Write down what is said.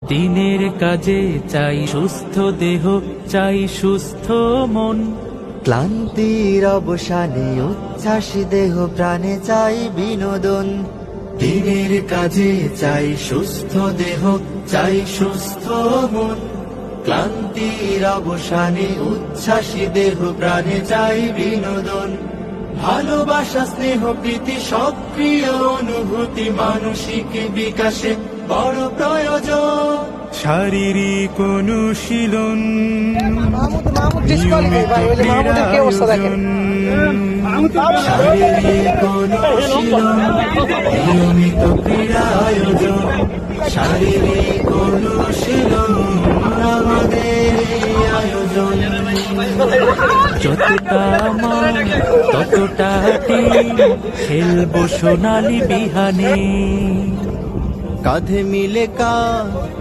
দিনের কাজে চাই সুস্থ দেহ, চাই সুস্থ মন। ক্লান্তির অবসানে উচ্ছ্বাসী দেহ প্রাণে চাই বিনোদন। দিনের কাজে চাই সুস্থ দেহ, চাই সুস্থ মন। ক্লান্তির অবসানে উচ্ছ্বাসী দেহ প্রাণে চাই বিনোদন। ভালোবাসা, স্নেহ, প্রীতি, সক্রিয় অনুভূতি মানসিক বিকাশে বড় প্রয়োজন। শারীরিক অনুশীলন, নিয়মিত ক্রীড়া আয়োজন। শারীরিক অনুশীলন, নিয়মিত ক্রীড়া আয়োজন। শারীরিক অনুশীলন আমাদের আয়োজন। যতটা আমার ততটা টিম, খেলবো সোনালী বিহানে। কাঁধে মিলে কাঁধ